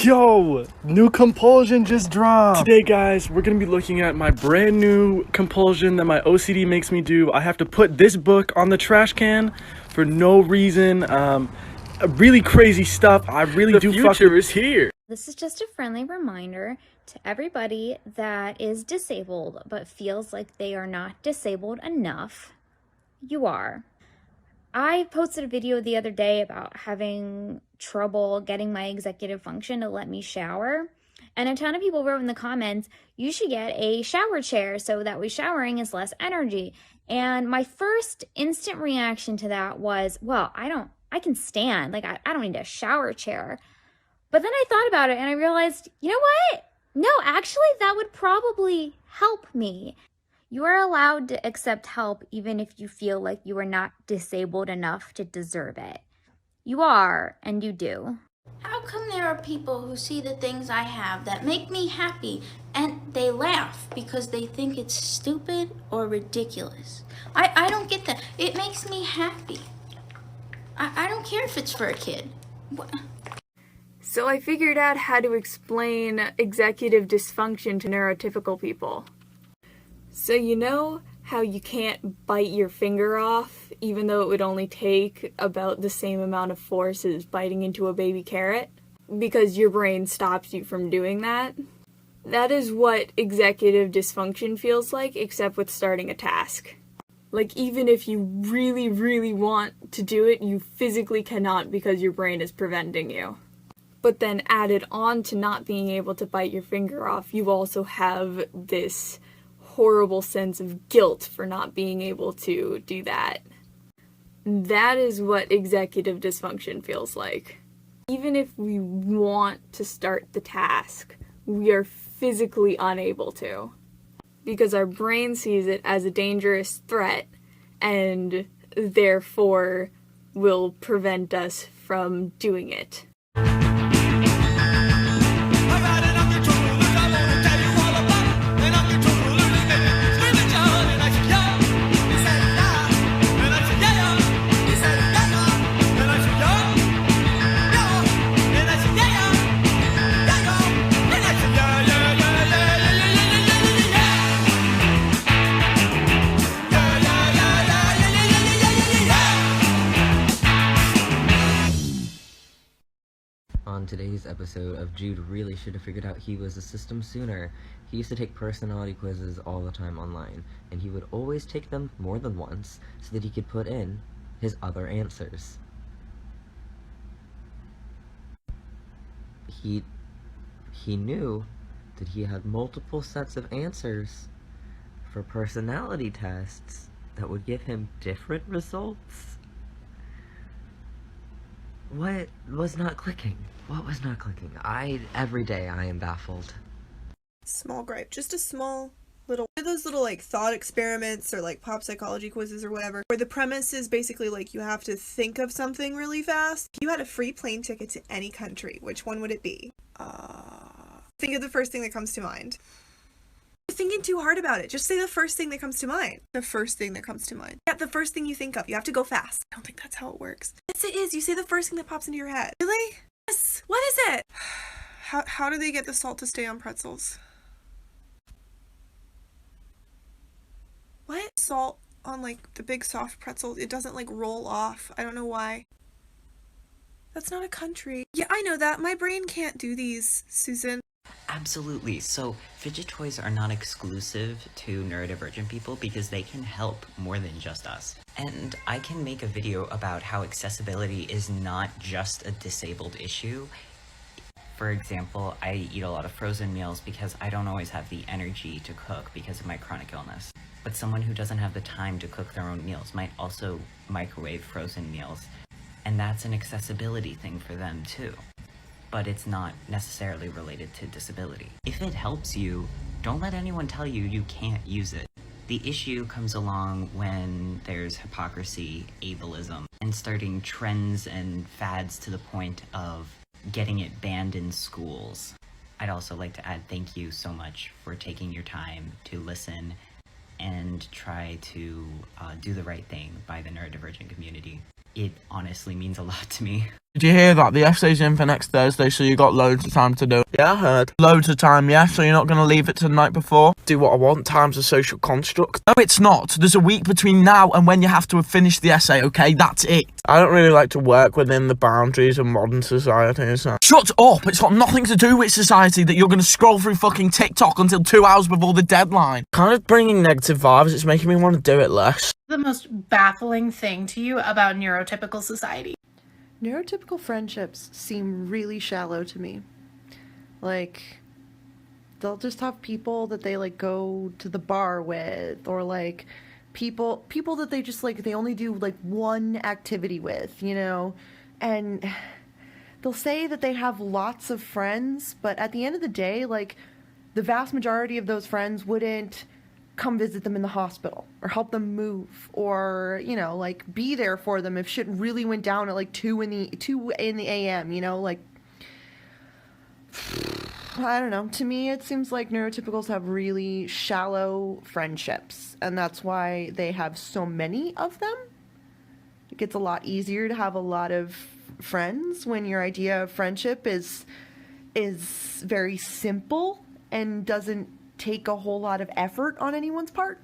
Yo, new compulsion just dropped. Today, guys, we're gonna be looking at my brand new compulsion that my OCD makes me do. I have to put this book on the trash can for no reason. Really crazy stuff. I really do. The future is here. This is just a friendly reminder to everybody that is disabled but feels like they are not disabled enough. You are. I posted a video the other day about having trouble getting my executive function to let me shower. And a ton of people wrote in the comments, you should get a shower chair so that way showering is less energy. And my first instant reaction to that was, well, I can stand. Like, I don't need a shower chair. But then I thought about it and I realized, you know what? No, actually, that would probably help me. You are allowed to accept help even if you feel like you are not disabled enough to deserve it. You are, and you do. How come there are people who see the things I have that make me happy and they laugh because they think it's stupid or ridiculous? I don't get that. It makes me happy. I don't care if it's for a kid. What? So I figured out how to explain executive dysfunction to neurotypical people. So you know how you can't bite your finger off, even though it would only take about the same amount of force as biting into a baby carrot? Because your brain stops you from doing that? That is what executive dysfunction feels like, except with starting a task. Like, even if you really, really want to do it, you physically cannot because your brain is preventing you. But then added on to not being able to bite your finger off, you also have this horrible sense of guilt for not being able to do that. That is what executive dysfunction feels like. Even if we want to start the task, we are physically unable to. Because our brain sees it as a dangerous threat and therefore will prevent us from doing it. On today's episode of Jude Really Should Have Figured Out He Was a System Sooner, he used to take personality quizzes all the time online, and he would always take them more than once so that he could put in his other answers. He knew that he had multiple sets of answers for personality tests that would give him different results. What was not clicking? What was not clicking? Every day I am baffled. Small gripe, just a small little, those little like thought experiments or like pop psychology quizzes or whatever, where the premise is basically like you have to think of something really fast. If you had a free plane ticket to any country, which one would it be? Think of the first thing that comes to mind. You're thinking too hard about it. Just say the first thing that comes to mind. The first thing that comes to mind. Yeah, the first thing you think of. You have to go fast. I don't think that's how it works. Yes, it is. You say the first thing that pops into your head. Really? Yes. What is it? How do they get the salt to stay on pretzels? What? Salt on like the big soft pretzels. It doesn't like roll off. I don't know why. That's not a country. Yeah, I know that. My brain can't do these, Susan. Absolutely. So fidget toys are not exclusive to neurodivergent people because they can help more than just us. And I can make a video about how accessibility is not just a disabled issue. For example, I eat a lot of frozen meals because I don't always have the energy to cook because of my chronic illness. But someone who doesn't have the time to cook their own meals might also microwave frozen meals. And that's an accessibility thing for them too. But it's not necessarily related to disability. If it helps you, don't let anyone tell you you can't use it. The issue comes along when there's hypocrisy, ableism, and starting trends and fads to the point of getting it banned in schools. I'd also like to add thank you so much for taking your time to listen and try to do the right thing by the neurodivergent community. It honestly means a lot to me. Did you hear that? The essay's in for next Thursday, so you got loads of time to do it. Yeah, I heard. Loads of time, yeah? So you're not going to leave it to the night before? Do what I want, time's a social construct. No, it's not. There's a week between now and when you have to have finished the essay, okay? That's it. I don't really like to work within the boundaries of modern society, so... Shut up! It's got nothing to do with society that you're going to scroll through fucking TikTok until 2 hours before the deadline. Kind of bringing negative vibes, it's making me want to do it less. The most baffling thing to you about neurotypical society? Neurotypical friendships seem really shallow to me. Like, they'll just have people that they, like, go to the bar with, or, like, people that they just, like, they only do, like, one activity with, you know? And they'll say that they have lots of friends, but at the end of the day, like, the vast majority of those friends wouldn't come visit them in the hospital or help them move or, you know, like be there for them if shit really went down at like 2 in the a.m., you know, like I don't know. To me, it seems like neurotypicals have really shallow friendships, and that's why they have so many of them. It gets a lot easier to have a lot of friends when your idea of friendship is very simple and doesn't take a whole lot of effort on anyone's part.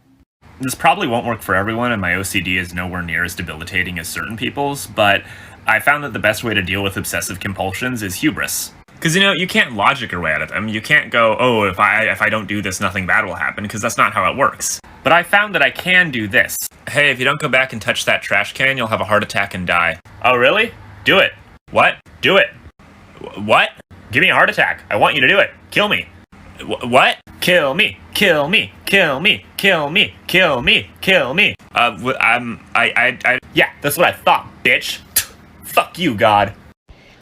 This probably won't work for everyone, and my OCD is nowhere near as debilitating as certain people's, but I found that the best way to deal with obsessive compulsions is hubris. Because, you know, you can't logic your way out of them. You can't go, oh, if I don't do this, nothing bad will happen, because that's not how it works. But I found that I can do this. Hey, if you don't go back and touch that trash can, you'll have a heart attack and die. Oh, really? Do it. What? Do it. What? Give me a heart attack. I want you to do it. Kill me. What? Kill me. Kill me. Kill me. Kill me. Kill me. Kill me. Yeah, that's what I thought, bitch. Fuck you, God.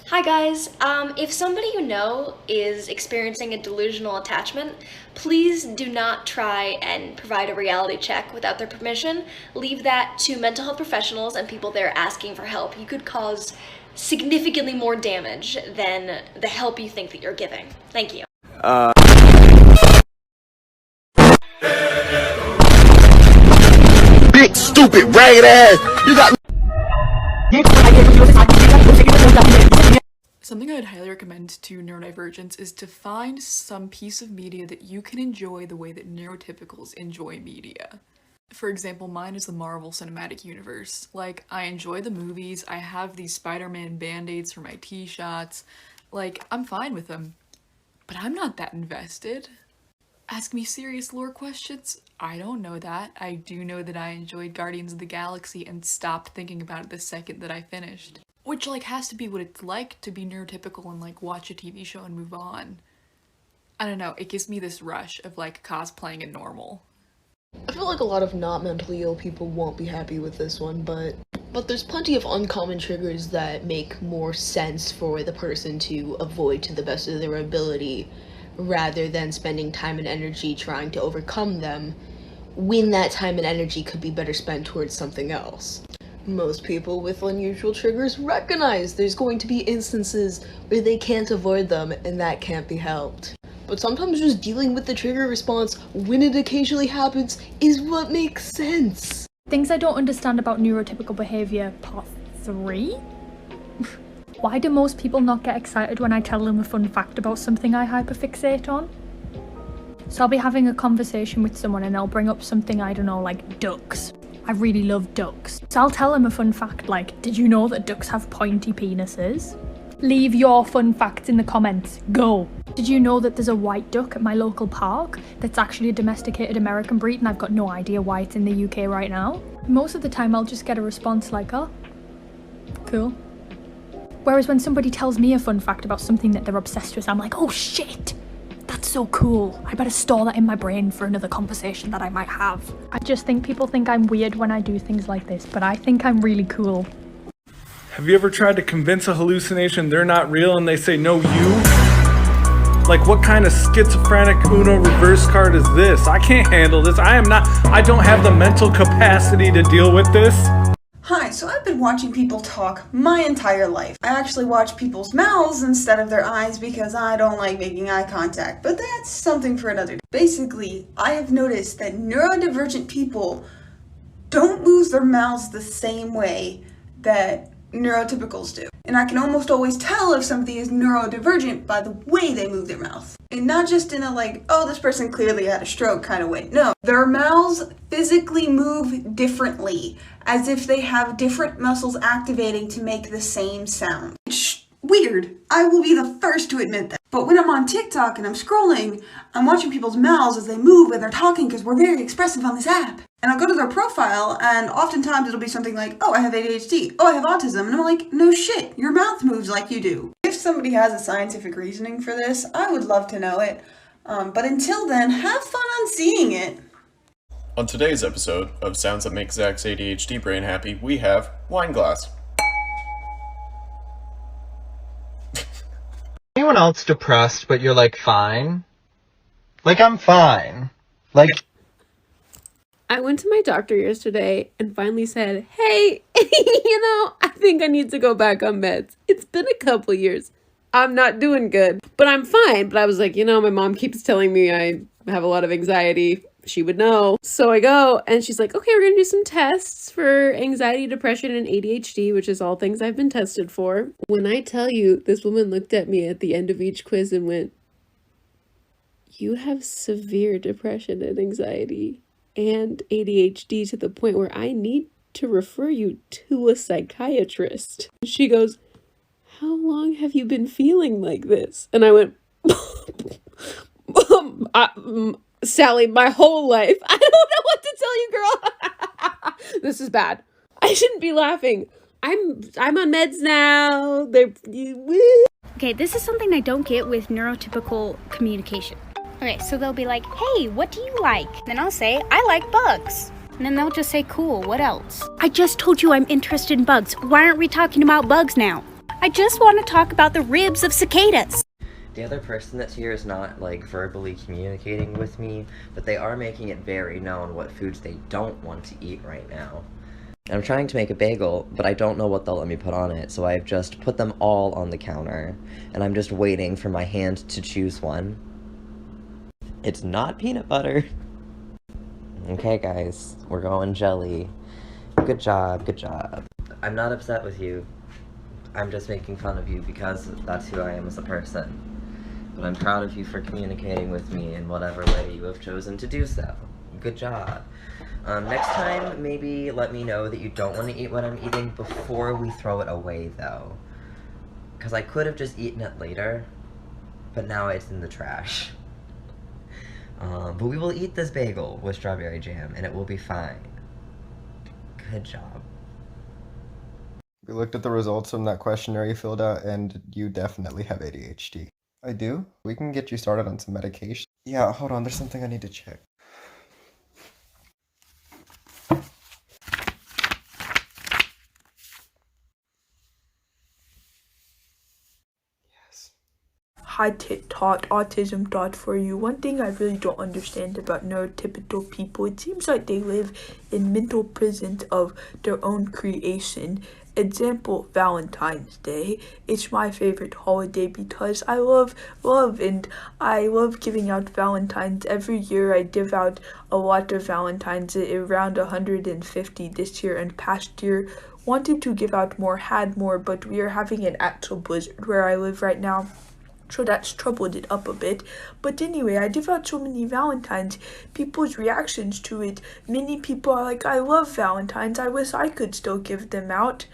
Hi guys, if somebody you know is experiencing a delusional attachment, please do not try and provide a reality check without their permission. Leave that to mental health professionals and people there asking for help. You could cause significantly more damage than the help you think that you're giving. Thank you. Big, stupid, ragged ass! You got... Something I would highly recommend to neurodivergents is to find some piece of media that you can enjoy the way that neurotypicals enjoy media. For example, mine is the Marvel Cinematic Universe. Like, I enjoy the movies, I have these Spider-Man band-aids for my T-shots, like, I'm fine with them. But I'm not that invested. Ask me serious lore questions? I don't know that. I do know that I enjoyed Guardians of the Galaxy and stopped thinking about it the second that I finished. Which, like, has to be what it's like to be neurotypical and, like, watch a TV show and move on. I don't know, it gives me this rush of, like, cosplaying a normal. I feel like a lot of not mentally ill people won't be happy with this one, but there's plenty of uncommon triggers that make more sense for the person to avoid to the best of their ability, rather than spending time and energy trying to overcome them, when that time and energy could be better spent towards something else. Most people with unusual triggers recognize there's going to be instances where they can't avoid them, and that can't be helped. But sometimes just dealing with the trigger response when it occasionally happens is what makes sense. Things I don't understand about neurotypical behavior, part 3? Why do most people not get excited when I tell them a fun fact about something I hyperfixate on? So I'll be having a conversation with someone and they'll bring up something, I don't know, like ducks. I really love ducks. So I'll tell them a fun fact like, did you know that ducks have pointy penises? Leave your fun facts in the comments. Go! Did you know that there's a white duck at my local park that's actually a domesticated American breed and I've got no idea why it's in the UK right now? Most of the time I'll just get a response like, oh, cool. Whereas when somebody tells me a fun fact about something that they're obsessed with, I'm like, oh shit! That's so cool. I better store that in my brain for another conversation that I might have. I just think people think I'm weird when I do things like this, but I think I'm really cool. Have you ever tried to convince a hallucination they're not real and they say, no, you? Like, what kind of schizophrenic Uno reverse card is this? I can't handle this. I don't have the mental capacity to deal with this. Hi, so I've been watching people talk my entire life. I actually watch people's mouths instead of their eyes because I don't like making eye contact, but that's something for another day. Basically, I have noticed that neurodivergent people don't lose their mouths the same way that neurotypicals do. And I can almost always tell if somebody is neurodivergent by the way they move their mouth. And not just in a like, oh, this person clearly had a stroke kind of way. No, their mouths physically move differently, as if they have different muscles activating to make the same sound. Weird. I will be the first to admit that. But when I'm on TikTok and I'm scrolling, I'm watching people's mouths as they move when they're talking because we're very expressive on this app. And I'll go to their profile and oftentimes it'll be something like, oh, I have ADHD. Oh, I have autism. And I'm like, no shit, your mouth moves like you do. If somebody has a scientific reasoning for this, I would love to know it. But until then, have fun on seeing it. On today's episode of Sounds That Make Zach's ADHD Brain Happy, we have Wine Glass. Anyone else depressed, but you're like fine? Like, I'm fine. Like, I went to my doctor yesterday and finally said, hey, I think I need to go back on meds. It's been a couple years. I'm not doing good, but I'm fine. But I was like, my mom keeps telling me I have a lot of anxiety. She would know. So I go and she's like, okay, we're going to do some tests for anxiety, depression, and ADHD, which is all things I've been tested for. When I tell you, this woman looked at me at the end of each quiz and went, you have severe depression and anxiety and ADHD to the point where I need to refer you to a psychiatrist. She goes, how long have you been feeling like this? And I went, Sally, my whole life. I don't know what to tell you, girl. This is bad. I shouldn't be laughing. I'm on meds now. Okay, this is something I don't get with neurotypical communication. Okay, so they'll be like, hey, what do you like? Then I'll say, I like bugs. And then they'll just say, cool, what else? I just told you I'm interested in bugs. Why aren't we talking about bugs now? I just want to talk about the ribs of cicadas. The other person that's here is not, like, verbally communicating with me, but they are making it very known what foods they don't want to eat right now. I'm trying to make a bagel, but I don't know what they'll let me put on it, so I've just put them all on the counter, and I'm just waiting for my hand to choose one. It's not peanut butter. Okay, guys, we're going jelly. Good job, good job. I'm not upset with you. I'm just making fun of you because that's who I am as a person. But I'm proud of you for communicating with me in whatever way you have chosen to do so. Good job. Next time, maybe let me know that you don't want to eat what I'm eating before we throw it away, though. Because I could have just eaten it later, but now it's in the trash. But we will eat this bagel with strawberry jam, and it will be fine. Good job. We looked at the results from that questionnaire you filled out, and you definitely have ADHD. I do? We can get you started on some medication. Yeah, hold on, there's something I need to check. Hi autism for you. One thing I really don't understand about neurotypical people, it seems like they live in mental prisons of their own creation. Example, Valentine's Day. It's my favorite holiday because I love love and I love giving out Valentines. Every year I give out a lot of Valentines, around 150 this year, and past year wanted to give out more, had more, but we are having an actual blizzard where I live right now. So that's troubled it up a bit. But anyway, I give out so many Valentines. People's reactions to it, many people are like, I love Valentines. I wish I could still give them out.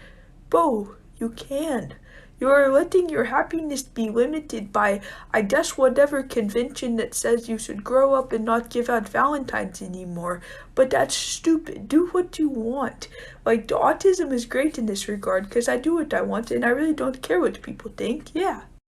Bo, you can. You're letting your happiness be limited by, I guess, whatever convention that says you should grow up and not give out Valentines anymore. But that's stupid. Do what you want. Like, the autism is great in this regard because I do what I want and I really don't care what people think. Yeah.